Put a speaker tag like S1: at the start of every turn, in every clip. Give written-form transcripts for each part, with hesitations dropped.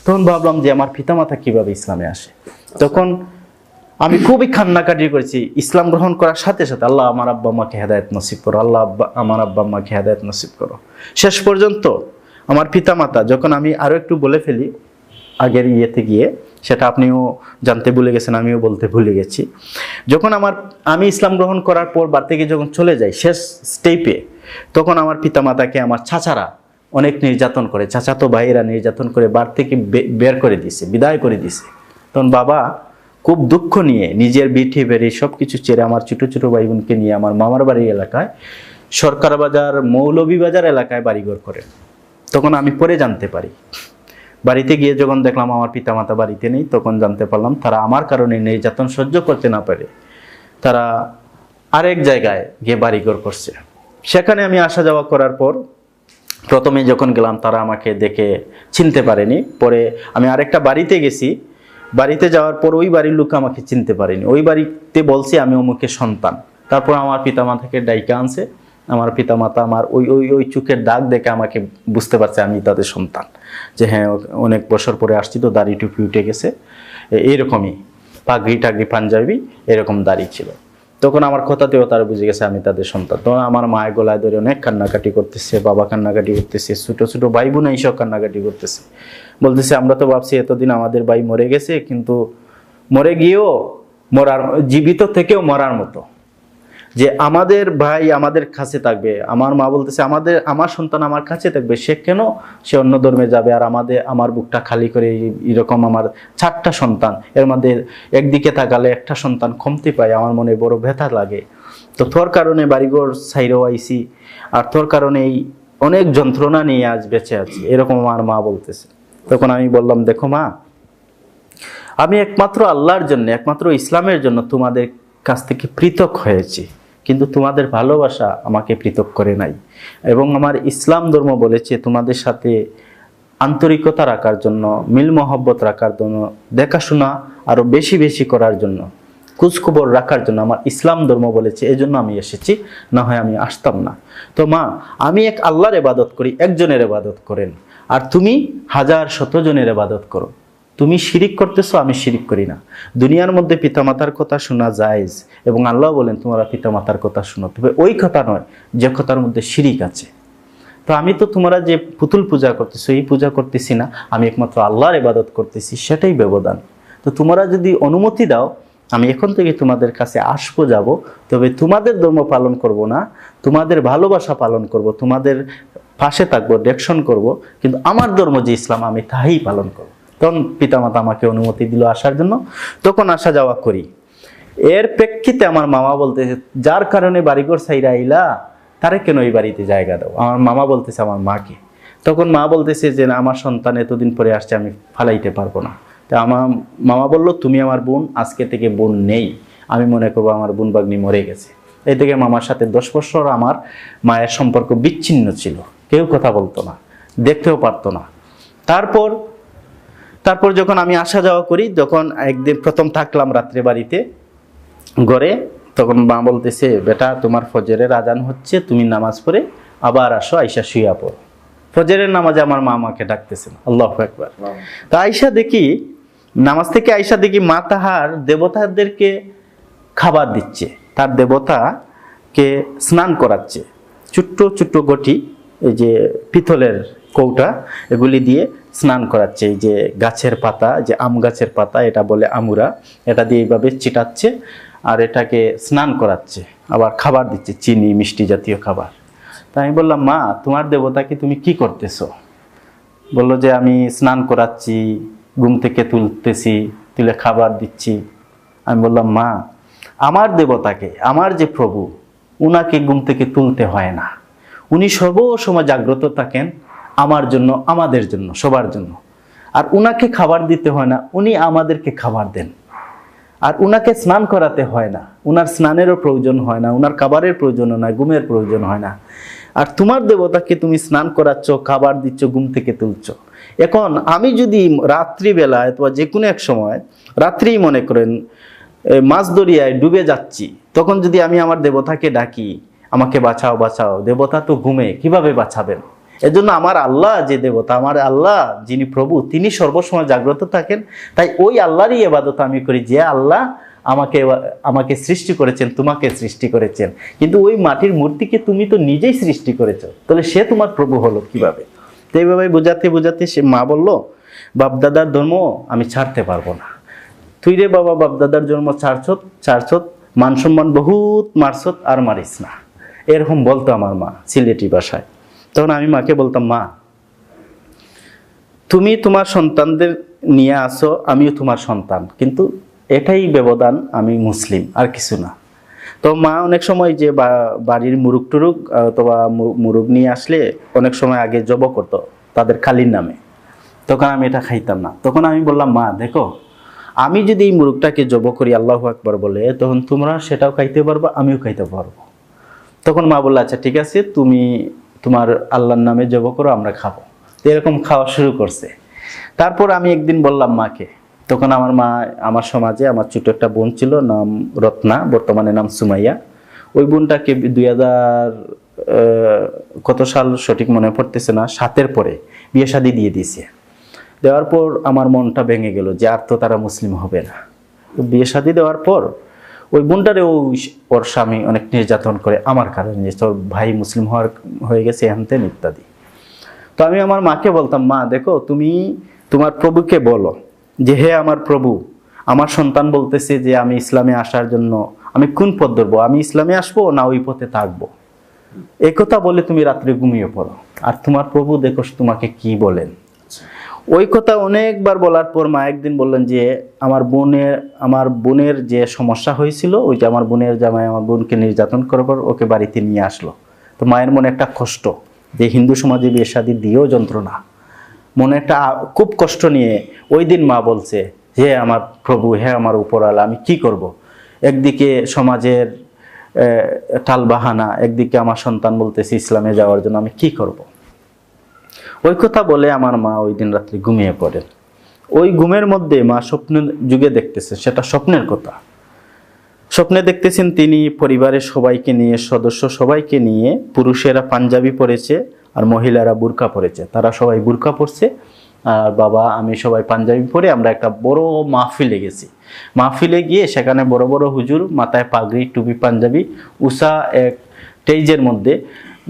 S1: তখন ভাবলাম যে আমার পিতামাতা কিভাবে ইসলামে আসে। তখন আমি খুবই কান্নাকাটি করেছি। ইসলাম গ্রহণ করার সাথে সাথে আল্লাহ আমার আব্বা আম্মাকে হেদায়েত নসিব করো, আল্লাহ আমার আব্বা আম্মাকে হেদায়েত নসিব করো। শেষ পর্যন্ত আমার পিতামাতা, যখন আমি আরো একটু বলে ফেলি আগের ইয়েতে গিয়ে, সেটা আপনিও জানতে ভুলে গেছেন, আমিও বলতে ভুলে গেছি। যখন আমি ইসলাম গ্রহণ করার পর বাড়ি থেকে যখন চলে যাই শেষ স্টেপে, তখন আমার পিতামাতাকে আমার চাচারা অনেক নির্যাতন করে, চাচাতো ভাইয়েরা নির্যাতন করে বাড়ি থেকে বের করে দিছে, বিদায় করে দিছে। তখন বাবা খুব দুঃখ নিয়ে নিজের বিঠি বেড়ে সব কিছু ছেড়ে আমার ছোটো ছোটো ভাই বোনকে নিয়ে আমার মামার বাড়ির এলাকায় সরকার বাজার, মৌলভীবাজার এলাকায় বাড়িঘর করে। তখন আমি পরে জানতে পারি, বাড়িতে গিয়ে যখন দেখলাম আমার পিতামাতা বাড়িতে নেই, তখন জানতে পারলাম তারা আমার কারণে নির্যাতন সহ্য করতে না পারে তারা আরেক জায়গায় গিয়ে বাড়িঘর করছে। সেখানে আমি আসা যাওয়া করার পর প্রথমে যখন গেলাম তারা আমাকে দেখে চিনতে পারেনি। পরে আমি আরেকটা বাড়িতে গেছি, বাড়িতে যাওয়ার পর ওই বাড়ির লোক আমাকে চিনতে পারেনি। ওই বাড়িতে বলছি আমি অমুকের সন্তান। তারপর আমার পিতামাতাকে ডাইকা আনছে। আমার পিতামাতা আমার ওই ওই ওই চোখের দাগ দেখে আমাকে বুঝতে পারছে আমি তাদের সন্তান, যে হ্যাঁ অনেক বছর পরে আসছি তো দাড়ি টুপি উঠে গেছে, এইরকমই পাগড়ি টাগড়ি পাঞ্জাবি এরকম দাড়ি ছিল। তখন আমার কথাতেও তারা বুঝে গেছে আমি তাদের সন্তান। তখন আমার মায়ের গলায় ধরে অনেক কান্নাকাটি করতেছে, বাবা কান্নাকাটি করতেছে, ছোটো ছোটো ভাই বোন এইসব কান্নাকাটি করতেছে, বলতেছে আমরা তো ভাবছি এতদিন আমাদের ভাই মরে গেছে, কিন্তু মরে গিয়েও মরার, জীবিত থেকেও মরার মতো, যে আমাদের ভাই আমাদের কাছে থাকবে। আমার মা বলতেছে আমার সন্তান আমার কাছে থাকবে, সে কেন সে অন্য ধর্মে যাবে, আর আমার বুকটা খালি করে এরকম আমার 4টা সন্তান, এর মধ্যে একদিকে তাকালে একটা সন্তান কমতে পায়, আমার মনে বড় ব্যথা লাগে। তো তোর কারণে বাড়িঘর ছাইরেও আইছি, আর তোর কারণেই অনেক যন্ত্রণা নিয়ে আজ বেঁচে আছি, এরকম আমার মা বলতেছে। তখন আমি বললাম, দেখো মা, আমি একমাত্র আল্লাহর জন্য, একমাত্র ইসলামের জন্য তোমাদের কাছ থেকে পৃথক হয়েছি, কিন্তু তোমাদের ভালোবাসা আমাকে পৃথক করে নাই। এবং আমার ইসলাম ধর্ম বলেছে তোমাদের সাথে আন্তরিকতা রাখার জন্য, মিল মহব্বত রাখার জন্য, দেখাশোনা আরো বেশি বেশি করার জন্য, খোঁজখবর রাখার জন্য আমার ইসলাম ধর্ম বলেছে, এই জন্য আমি এসেছি, না হয় আমি আসতাম না। তো মা, আমি এক আল্লাহর ইবাদত করি, একজনের ইবাদত করেন, আর তুমি হাজার শত জনের ইবাদত করো। তুমি শিরিক করতেছো, আমি শিরিক করি না। দুনিয়ার মধ্যে পিতামাতার কথা শোনা জায়েজ, এবং আল্লাহ বলেন তোমরা পিতামাতার কথা শোনো, তবে ওই কথা নয় যে কথার মধ্যে শিরিক আছে। তো আমি তো তোমরা যে পুতুল পূজা করতেছো এই পূজা করতেছি না, আমি একমাত্র আল্লাহর ইবাদত করতেছি, সেটাই ব্যবধান। তো তোমরা যদি অনুমতি দাও আমি এখন থেকে তোমাদের কাছে আসবো, যাব, তবে তোমাদের ধর্ম পালন করব না, তোমাদের ভালোবাসা পালন করব, তোমাদের পাশে থাকবো, ডেকশন করব, কিন্তু আমার ধর্ম যে ইসলাম আমি তাই পালন করব। তখন পিতামাতা আমাকে অনুমতি দিল আসার জন্য, তখন আসা যাওয়া করি। এর প্রেক্ষিতে আমার মামা বলতেছে, যার কারণে বাড়িঘর ছাইরা আইলা তারে কেন এই বাড়িতে জায়গা দাও। আমার মামা বলতেছে আমার মাকে। তখন মা বলতেছে যে আমার সন্তান এতদিন পরে আসছে, আমি ফালাইতে পারবো না। তা আমার মামা বলল, তুমি আমার বোন, আজকে থেকে বোন নেই, আমি মনে করবো আমার বোন বাগ্নি মরে গেছে। এই থেকে মামার সাথে 10 বছর আমার মায়ের সম্পর্ক বিচ্ছিন্ন ছিল, কেউ কথা বলতো না, দেখতেও পারতো না। তারপর যখন আমি আসা যাওয়া করি, যখন একদিন প্রথম থাকলাম রাত্রে বাড়িতে ঘরে, তখন মা বলতেছে, বেটা তোমার ফজরের আজান হচ্ছে, তুমি নামাজ পড়ে আবার আসো, আইসা শুইয়া পড়ো। ফজরের নামাজে আমার মা আমাকে ডাকতেছেন, আল্লাহু আকবার। তা আইসা দেখি, নামাজ থেকে আইসা দেখি মা তাহার দেবতাদেরকে খাবার দিচ্ছে, তার দেবতাকে স্নান করাচ্ছে। ছোট্ট ছোট্ট গটি, এই যে পিতলের কৌটা, এগুলি দিয়ে স্নান করাচ্ছে। এই যে গাছের পাতা, যে আম গাছের পাতা, এটা বলে আমুরা, এটা দিয়ে এইভাবে চিটাচ্ছে আর এটাকে স্নান করাচ্ছে, আবার খাবার দিচ্ছে, চিনি মিষ্টি জাতীয় খাবার। তাই আমি বললাম, মা তোমার দেবতাকে তুমি কি করতেছো? বললো যে আমি স্নান করাচ্ছি, ঘুম থেকে তুলতেছি, তুলে খাবার দিচ্ছি। আমি বললাম, মা আমার দেবতাকে, আমার যে প্রভু, উনাকে ঘুম থেকে তুলতে হয় না, উনি সর্বসময় জাগ্রত থাকেন আমার জন্য, আমাদের জন্য, সবার জন্য। আর উনাকে খাবার দিতে হয় না, উনি আমাদেরকে খাবার দেন। আর উনাকে স্নান করাতে হয় না, উনার স্নানেরও প্রয়োজন হয় না, উনার খাবারের প্রয়োজন হয় না, ঘুমের প্রয়োজন হয় না। আর তোমার দেবতাকে তুমি স্নান করাচ্ছ, খাবার দিচ্ছ, ঘুম থেকে তুলছ। এখন আমি যদি রাত্রিবেলায় অথবা যে কোনো এক সময়, রাত্রেই মনে করেন মাছ দরিয়ায় ডুবে যাচ্ছি, তখন যদি আমি আমার দেবতাকে ডাকি, আমাকে বাঁচাও বাঁচাও, দেবতা তো ঘুমে, কিভাবে বাঁচাবেন? এজন্য আমার আল্লাহ যে দেবতা, আমার আল্লাহ যিনি প্রভু, তিনি সর্বসময় জাগ্রত থাকেন। তাই ওই আল্লাহরই ইবাদত আমি করি, যে আল্লাহ আমাকে সৃষ্টি করেছেন, তোমাকে সৃষ্টি করেছেন। কিন্তু ওই মাটির মূর্তিকে তুমি তো নিজেই সৃষ্টি করেছো, তাহলে সে তোমার প্রভু হলো কিভাবে? তো এইভাবে বোঝাতে বোঝাতে সে মা বলল, বাপদাদার ধর্ম আমি ছাড়তে পারবো না। তুই রে বাবা বাপদাদার জন্ম ছাড়ছত, মান সম্মান বহুত মারছত, আর মারিস না, এরকম বলতো আমার মা সিলেটি ভাষায়। তখন আমি মাকে বলতাম, মা তুমি তোমার সন্তানদের নিয়ে আসো, আমিও তোমার সন্তান, কিন্তু এটাই ব্যবধান, আমি মুসলিম, আর কিছু না। তো মা অনেক সময় যে বাড়ির মুরুগ টুরুগ অথবা মুরুগ নিয়ে আসলে অনেক সময় আগে জব করতো তাদের কালির নামে, তখন আমি এটা খাইতাম না। তখন আমি বললাম, মা দেখো, আমি যদি এই মুরুগটাকে জব করি আল্লাহু আকবার বলে, তখন তোমরা সেটাও খাইতে পারবো, আমিও খাইতে পারবো। তখন মা বললো, আচ্ছা ঠিক আছে, তুমি তোমার আল্লাহর নামে জব করো, আমরা খাবো। এরকম খাওয়া শুরু করছে। তারপর আমি একদিন বললাম মাকে, তখন আমার মা, আমার সমাজে আমার ছোট একটা বোন ছিল, নাম রত্না, বর্তমানে নাম সুমাইয়া। ওই বোনটাকে 2000 কত সাল সঠিক মনে পড়তেছে না, 7-এর পরে বিয়ে শাদী দিয়ে দিয়েছে। দেওয়ার পর আমার মনটা ভেঙে গেল যে আর তো তারা মুসলিম হবে না। তো বিয়ে শাদী দেওয়ার পর ওই বোনটারে ওর স্বামী অনেক নির্যাতন করে আমার কারণে, যে তোর ভাই মুসলিম হয়ে গেছে হ্যানতেন ইত্যাদি। তো আমি আমার মাকে বলতাম, মা দেখো, তুমি তোমার প্রভুকে বলো যে হে আমার প্রভু, আমার সন্তান বলতেছে যে আমি ইসলামে আসার জন্য আমি কোন পথ ধরবো, আমি ইসলামে আসবো না ওই পথে থাকবো। এই কথা বলে তুমি রাত্রে ঘুমিয়ে পড়ো, আর তোমার প্রভু দেখো তোমাকে কি বলেন। ওই কথা অনেকবার বলার পর মা একদিন বললেন যে আমার বোনের যে সমস্যা হয়েছিল, ওই যে আমার বোনের জামাই আমার বোনকে নির্যাতন করবার ওকে বাড়িতে নিয়ে আসলো। তো মায়ের মনে একটা কষ্ট, যে হিন্দু সমাজে বিয়ে শাদী দিয়েও যন্ত্রণা, মনে একটা খুব কষ্ট নিয়ে ওই দিন মা বলছে, হে আমার প্রভু, হে আমার উপরওয়ালা, আমি কি করব? একদিকে সমাজের টালবাহানা, একদিকে আমার সন্তান বলতেছে ইসলামে যাওয়ার জন্য, আমি কি করব? ওই কথা বলে আমার মা ওই দিন রাত্রে ঘুমিয়ে পড়েন। ওই ঘুমের মধ্যে মা স্বপ্নের যুগে দেখতেছে, সেটা স্বপ্নের কথা। স্বপ্নে দেখতেছেন তিনি পরিবারের সবাইকে নিয়ে, সদস্য সবাইকে নিয়ে, পুরুষেরা পাঞ্জাবি পরেছে আর মহিলারা বুরকা পরেছে, তারা সবাই বুরকা পরছে, আর বাবা আমি সবাই পাঞ্জাবি পরে আমরা একটা বড় মাহফিলে গেছি। মাহফিলে গিয়ে সেখানে বড় বড় হুজুর, মাথায় পাগড়ি, টুপি, পাঞ্জাবি, উষা এক স্টেজের মধ্যে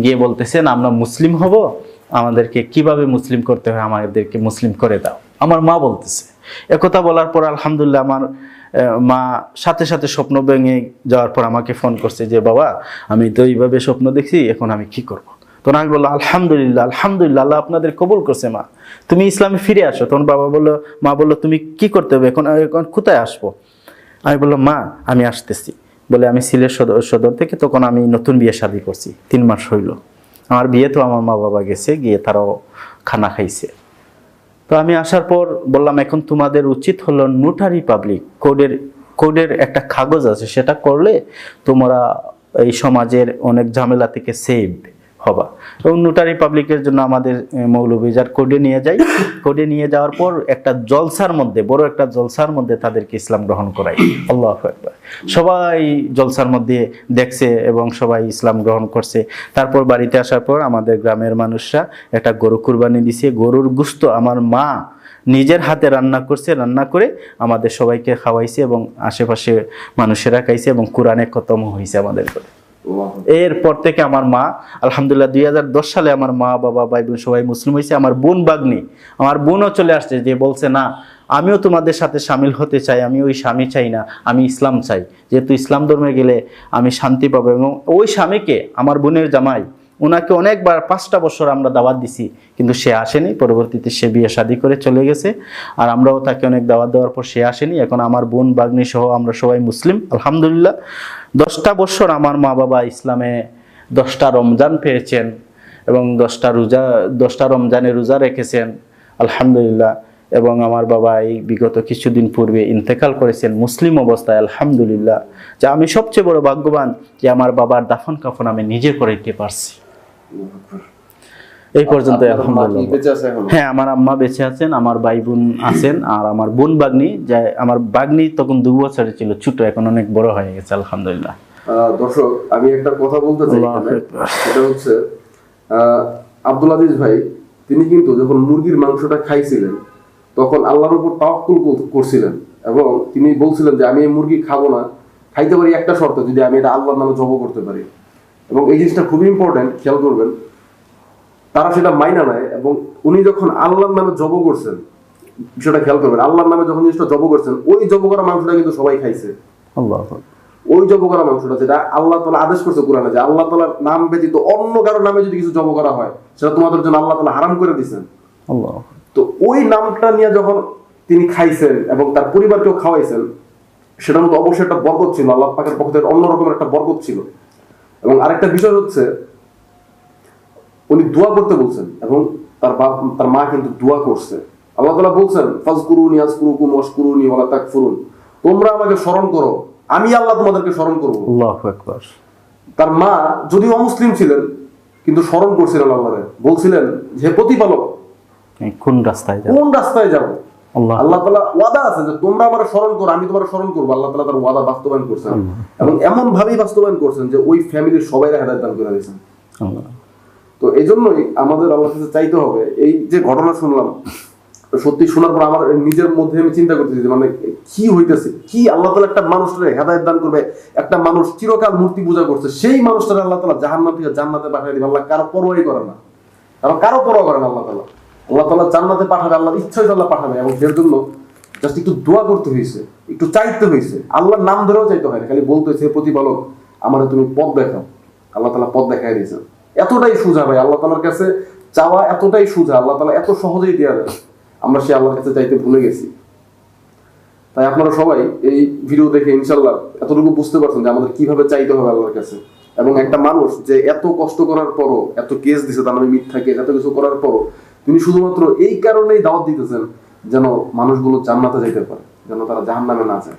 S1: গিয়ে বলতেছেন, আমরা মুসলিম হব, আমাদেরকে কিভাবে মুসলিম করতে হয়, আমাদেরকে মুসলিম করে দাও। আমার মা বলতেছে। একথা বলার পর আলহামদুলিল্লাহ আমার মা সাথে সাথে স্বপ্ন ভেঙে যাওয়ার পর আমাকে ফোন করছে যে বাবা, আমি তো এইভাবে স্বপ্ন দেখছি, এখন আমি কি করব? তখন আমি বললাম, আলহামদুলিল্লাহ আলহামদুলিল্লাহ, আল্লাহ আপনাদের কবুল করছে মা, তুমি ইসলামে ফিরে আসো। তখন মা বললো তুমি কি করতে হবে এখন, কোথায় আসবো? আমি বললাম, মা আমি আসতেছি বলে আমি সিলেট সদর থেকে, তখন আমি নতুন বিয়ে শাদী করছি, 3 মাস হইল আমার বিয়ে। তো আমার মা বাবা গেছে, গিয়ে তারাও খানা খাইছে। তো আমি আসার পর বললাম, এখন তোমাদের উচিত হলো নোটারি পাবলিক কোডের একটা কাগজ আছে, সেটা করলে তোমরা এই সমাজের অনেক ঝামেলা থেকে সেভ হবা। এবং নোটারি পাবলিকের জন্য আমাদের মৌলভীবাজার কোডে নিয়ে যাই। কোডে নিয়ে যাওয়ার পর একটা জলসার মধ্যে, বড় একটা জলসার মধ্যে তাদেরকে ইসলাম গ্রহণ করাই। আল্লাহু আকবার। সবাই জলসার মধ্যে দেখছে এবং সবাই ইসলাম গ্রহণ করছে। তারপর বাড়িতে আসার পর আমাদের গ্রামের মানুষরা একটা গরু কুরবানি দিছে। গরুর গোশত আমার মা নিজের হাতে রান্না করছে, রান্না করে আমাদের সবাইকে খাওয়াইছে এবং আশেপাশে মানুষেরা খাইছে এবং কোরআনে খতম হয়েছে আমাদের করে। এরপর থেকে আমার মা আলহামদুলিল্লাহ 2010 সালে আমার মা বাবা ভাই বোন সবাই মুসলিম হয়েছে। আমার বোন বাগ্নি, আমার বোনও চলে আসছে, যে বলছে না আমিও তোমাদের সাথে সামিল হতে চাই, আমি ওই স্বামী চাই না, আমি ইসলাম চাই, যেহেতু ইসলাম ধর্মে গেলে আমি শান্তি পাবো। এবং ওই স্বামীকে, আমার বোনের জামাই, ওনাকে অনেকবার 5টা বছর আমরা দাওয়াত দিছি, কিন্তু সে আসেনি। পরবর্তীতে সে বিয়ে শাদী করে চলে গেছে, আর আমরাও তাকে অনেক দাওয়াত দেওয়ার পর সে আসেনি। এখন আমার বোন বাগ্নি সহ আমরা সবাই মুসলিম আলহামদুলিল্লাহ। 10টা বছর আমার মা বাবা ইসলামে 10টা রমজান পেয়েছেন এবং 10টা রমজানে রোজা রেখেছেন আলহামদুলিল্লাহ। এবং আমার বাবা এই বিগত কিছুদিন পূর্বে ইন্তেকাল করেছেন মুসলিম অবস্থায় আলহামদুলিল্লাহ। যে আমি সবচেয়ে বড় ভাগ্যবান যে আমার বাবার দাফন কাফন আমি নিজে করাইতে পারছি। এই পর্যন্ত আলহামদুলিল্লাহ। হ্যাঁ, আমার আম্মা বেঁচে আছেন, আমার ভাই বোন আছেন, আর আমার বোন বাগ্নি, আমার বাগ্নি তখন 2 বছরের ছিল, ছোট, এখন অনেক বড় হয়ে গেছে আলহামদুলিল্লাহ।
S2: দর্শক, আমি একটা কথা বলতে চাই, সেটা হচ্ছে আব্দুল আজিজ ভাই তিনি কিন্তু যখন মুরগির মাংসটা খাইছিলেন তখন আল্লাহর উপর তাওয়াক্কুল করছিলেন এবং তিনি বলছিলেন যে আমি এই মুরগি খাবো না, খাইতে পারি একটা শর্ত, যদি আমি এটা আল্লাহর নামে জব করতে পারি। এবং এই জিনিসটা খুবই ইম্পর্টেন্ট, খেয়াল করবেন। তারা সেটা মাইনা নেয় এবং উনি যখন আল্লাহর নামে জব করছেন, বিষয়টা খেয়াল করবেন, আল্লাহর নামে যখন জিনিসটা জব করছেন ওই জব করা মাংসটা কিন্তু সবাই খাইছে। ওই জব করা মাংসটা যেটা আল্লাহ তাআলা আদেশ করছে কোরআনে যে আল্লাহ তাআলার নাম ব্যতীত অন্য কারো নামে যদি কিছু জব করা হয় সেটা তোমাদের জন্য আল্লাহ তাআলা হারাম করে দিয়েছেন। তো ওই নামটা নিয়ে যখন তিনি খাইছেন এবং তার পরিবারকেও খাওয়াইছেন, সেটার মধ্যে অবশ্যই একটা বরকত ছিল, আল্লাহ পাকের পক্ষ থেকে অন্যরকমের একটা বরকত ছিল। এবং আরেকটা বিষয় হচ্ছে উনি দোয়া করতে বলছেন এবং তার মা কিন্তু দোয়া করছে। আল্লাহ তাআলা বলছেন ফাজকুরুনি আযকুরুকুম ওয়াশকুরুনি ওয়ালা তাকফুরুন, তোমরা আমাকে স্মরণ করো, আমি আল্লাহ তোমাদেরকে স্মরণ করব।
S1: আল্লাহু আকবার।
S2: তার মা যদিও অমুসলিম ছিলেন কিন্তু স্মরণ করছিলেন আল্লাহরে, বলছিলেন যে প্রতিপালক
S1: কোন রাস্তায় যাব।
S2: আল্লাহ তাআলা ওয়াদা আছে যে তোমরা আমার স্মরণ করো, আমি তোমার স্মরণ করবো। আল্লাহ তাআলা তার ওয়াদা বাস্তবায়ন করছেন এবং এমন ভাবেই বাস্তবায়ন করছেন যে ওই ফ্যামিলির সবাইকে হেদায়েত দান করে দিয়েছেন। তো এই জন্যই আমাদের আল্লাহর কাছে চাইতে হবে। এই যে ঘটনা শুনলাম, সত্যি শোনার পর আমার নিজের মধ্যে আমি চিন্তা করতেছি যে মানে কি হইতেছে, কি আল্লাহ তাআলা একটা মানুষকে হেদায়েত দান করবে। একটা মানুষ চিরকাল মূর্তি পূজা করছে, সেই মানুষটাকে আল্লাহ তাআলা জাহান্নাম থেকে জান্নাতে পাঠিয়ে দিবে। আল্লাহ কারো পরোয়াই করে না, কারো পরোয়া করে না আল্লাহ তাআলা। আল্লাহ তাআলা জান্নাতে পাঠাবে, আল্লাহর ইচ্ছায় আল্লাহ পাঠাবে। এবং এর জন্য জাস্ট একটু দোয়া করতে হয়েছে, একটু চাইতে হয়েছে, আল্লাহর নাম ধরেও চাইতে হয় না, খালি বলতেছে প্রতিপালক আমারে তুমি পথ দেখাও। আল্লাহ তাআলা পথ দেখাই দিয়েছেন। এতটাই সোজা ভাই, আল্লাহ তাআলার কাছে চাওয়া এতটাই সোজা, আল্লাহ তাআলা এত সহজেই দেওয়া যায়। আমরা সে আল্লাহর কাছে চাইতে ভুলে গেছি। তাই আপনারা সবাই এই ভিডিও দেখে ইনশাআল্লাহ এতটুকু বুঝতে পারছেন যে আমাদের কিভাবে চাইতে হবে আল্লাহর কাছে। এবং একটা মানুষ যে এত কষ্ট করার পরও, এত কেস দিছে তার নামে মিথ্যা কেস, এত কিছু করার পরও তিনি শুধুমাত্র এই কারণেই দাওয়াত দিতেছেন যেন মানুষগুলো জান্নাতে যাইতে পারে, যেন তারা জাহান্নামে না যায়।